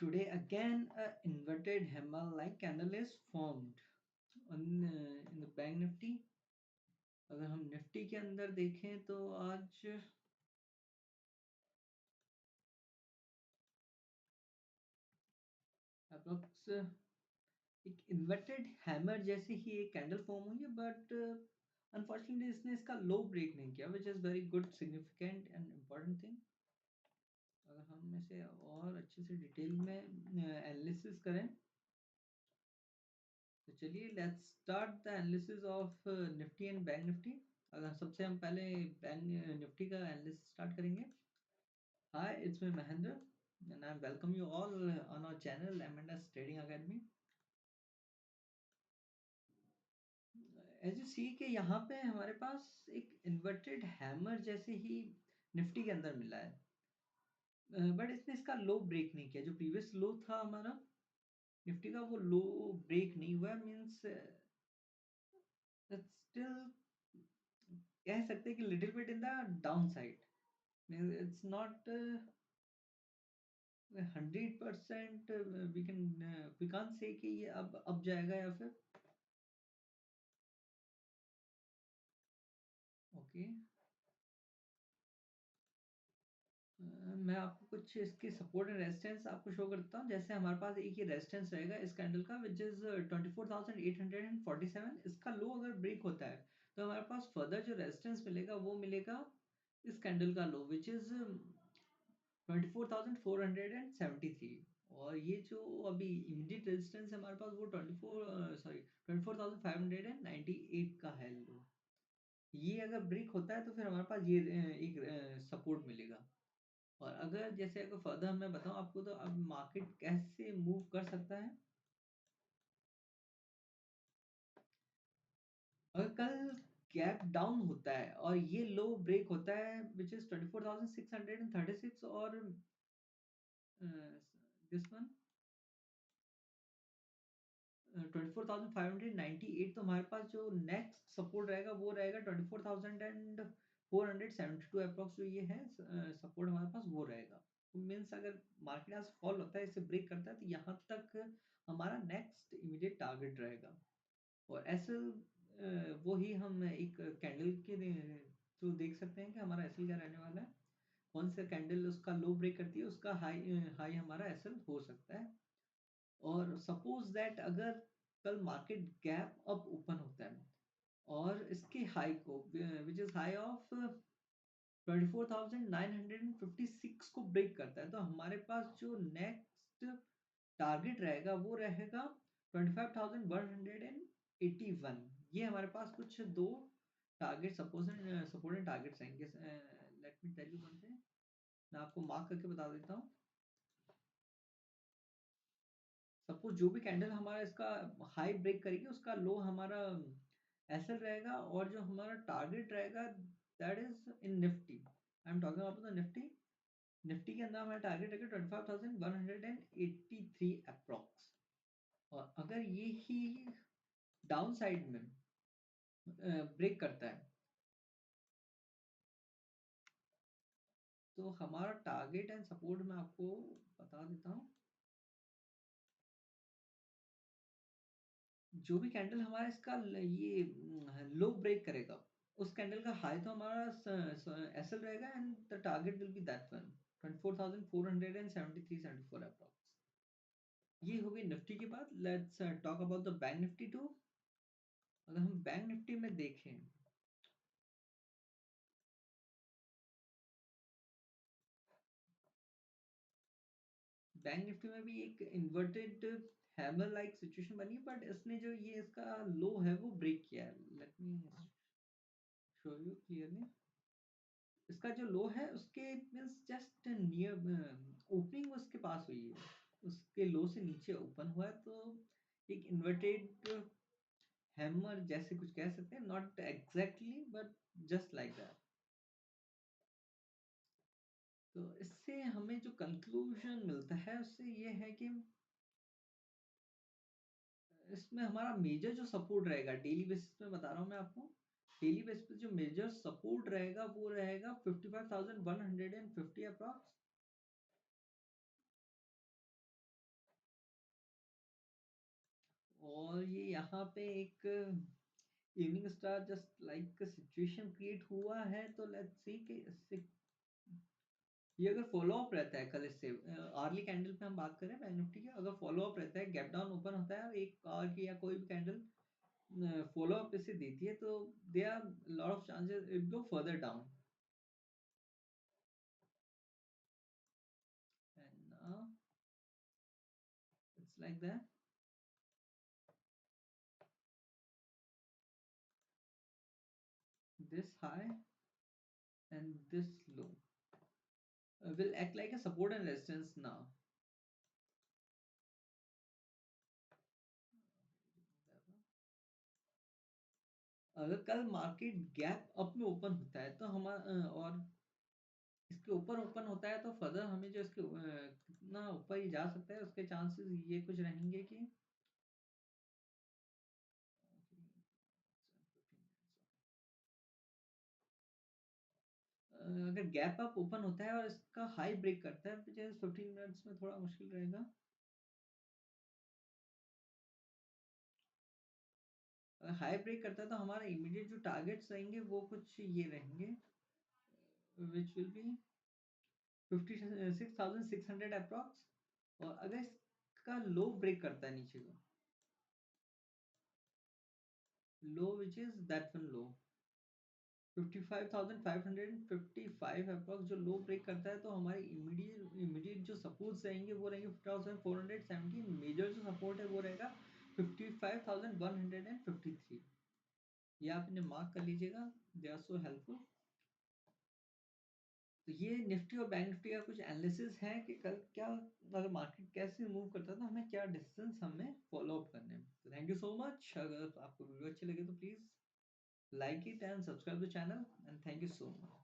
Today again, a inverted hammer-like candle is formed in the bank Nifty. अगर हम Nifty के अंदर देखें तो आज अप्रोक्स एक इन्वर्टेड हैमर जैसे ही एक कैंडल फॉर्म हुई है, बट अनफॉर्चुनेटली इसने इसका लो ब्रेक नहीं किया, which is very good, significant and important thing. अगर हम इसे और अच्छे से डिटेल में एनालिसिस करें तो चलिए let's start the analysis of Nifty and bank Nifty. अगर सबसे हम पहले बैंक निफ्टी का एनालिसिस स्टार्ट करेंगे. Hi, it's me Mahendra and I welcome you all on our channel M and S trading academy. As you see कि यहाँ पे हमारे पास एक इन्वर्टेड हैमर जैसे ही निफ्टी के अंदर मिला है, बट इसने इसका लो ब्रेक नहीं किया. जो प्रीवियस लो था हमारा निफ्टी का, वो लो ब्रेक नहीं हुआ. मीन्स स्टिल कह सकते हैं कि little bit in the down side. It's not 100%. We can't say कि ये अब जाएगा या फिर ओके. मैं आपको कुछ इसकी सपोर्ट एंड रेजिस्टेंस आपको शो करता हूँ. जैसे हमारे पास एक ही रेजिस्टेंस रहेगा इस कैंडल का, विच इज 24,847. इसका लो अगर ब्रेक होता है तो हमारे पास फर्दर जो रेजिस्टेंस मिलेगा वो मिलेगा इस कैंडल का लो, विच इज 24,473. और ये जो अभी इमीडिएट रेजिस्टेंस है हमारे पास, वो 24,598 का है लो. ये अगर ब्रेक होता है तो फिर हमारे पास ये एक सपोर्ट मिलेगा. और अगर जैसे अगर फर्दर मैं बताऊं आपको, तो अब मार्केट कैसे मूव कर सकता है. अगर कल गैप डाउन होता है और ये लो ब्रेक होता है विच इज 24,636, और दिस वन 24,598, तो हमारे पास जो नेक्स्ट सपोर्ट रहेगा वो रहेगा 24,472 अप्रोक्स. जो ये है सपोर्ट हमारे पास वो रहेगा. मीन्स अगर मार्केट आज फॉल होता है, इसे ब्रेक करता है, तो यहाँ तक हमारा नेक्स्ट इमीडिएट टारगेट रहेगा. और ऐसे वो ही हम एक कैंडल के थ्रू देख सकते हैं कि हमारा एसएल क्या रहने वाला है. कौन सा कैंडल उसका लो ब्रेक करती है, उसका हाई हाई हमारा एसएल हो सकता है. और सपोज दैट अगर कल मार्केट गैप अप ओपन होता है और इसके हाई को, विच इज हाई ऑफ 24,956 को ब्रेक करता है, तो हमारे पास जो नेक्स्ट टारगेट रहेगा वो रहेगा 25,181. ये हमारे पास कुछ दो टारगेट सपोर्टेड टारगेट्स रहेंगे. Let me tell you one thing, मैं आपको मार्क करके बता देता हूँ. सपोज जो भी कैंडल हमारा इसका हाई ब्रेक करेगी, उसका लो हमारा एसएल रहेगा, और जो हमारा टारगेट रहेगा that is in Nifty. I am talking about the Nifty. Nifty के अंदर हमारा टारगेट रहेगा 25,183 अप्रोक्स. और अगर ये ही डाउन साइड में ब्रेक करता है, तो हमारा टारगेट एंड सपोर्ट मैं आपको बता देता हूँ. जो भी कैंडल हमारा इसका ये लो ब्रेक करेगा, उस कैंडल का हाई तो हमारा एसएल रहेगा, and the target will be that one 24,473.74 approx. ये हो गई निफ्टी की बात. Let's talk about the bank Nifty too. अगर हम बैंक निफ्टी में देखें, बैंक निफ्टी में भी एक इन्वर्टेड हैमर लाइक सिचुएशन बनी, बट इसने जो ये इसका लो है वो ब्रेक किया है. Let me show you clearly. इसका जो लो है उसके मीन्स जस्ट नियर ओपनिंग उसके पास हुई है, उसके लो से नीचे ओपन हुआ है. तो एक इन्वर्टेड हैमर जैसे कुछ कह सकते हैं, not exactly but just like that. तो इससे हमें जो कंक्लूजन मिलता है उससे ये है कि इसमें हमारा मेजर जो सपोर्ट रहेगा डेली बेसिस पे बता रहा हूँ मैं आपको. डेली बेसिस पे जो मेजर सपोर्ट रहेगा वो रहेगा 55,150 अप्रॉक्स. और ये यहाँ पे एक evening star just like situation create हुआ है, तो लेट्स सी कि इससे ये अगर फॉलो अप रहता है कल इससे आर्ली कैंडल पे हम बात करें बैंक निफ्टी की, अगर फॉलो अप रहता है, गैप डाउन ओपन होता है और एक आर की या कोई भी कैंडल फॉलो अप इसे देती है, तो there are lot of chances it go further down. And it's like that, this high and this low will act like a support and resistance now. अगर कल मार्केट गैप अप में open होता है तो हमारा और इसके ऊपर ओपन होता है, तो फर्दर हमें जो इसके कितना ऊपर ही जा सकता है उसके चांसेस ये कुछ रहेंगे कि अगर गैप अप ओपन होता है और इसका हाई ब्रेक करता है, मुझे 15 मिनट्स में थोड़ा मुश्किल रहेगा। अगर हाई ब्रेक करता है तो हमारा इमीडिएट जो टारगेट्स रहेंगे वो कुछ ये रहेंगे, विच विल बी 56,600 अप्रॉक्स। और अगर इसका लो ब्रेक करता है नीचे का low, which is that one low 55,555 approx, जो लो ब्रेक करता है तो हमारे इमीडिएट इमीडिएट जो सपोर्ट्स रहेंगे वो रहेंगे 5470। मेजर जो सपोर्ट है वो रहेगा 55,153। ये आप इन्हें मार्क कर लीजिएगा, दे आर सो हेल्पफुल। तो ये निफ्टी और बैंक निफ्टी का कुछ एनालिसिस है कि कल क्या, अगर मार्केट कैसे मूव करता है तो हमें क्या डिस्टेंस हमें फॉलो अप करने हैं। तो थैंक यू सो मच। अगर आपको वीडियो अच्छी लगे तो please like it and subscribe the channel, and thank you so much.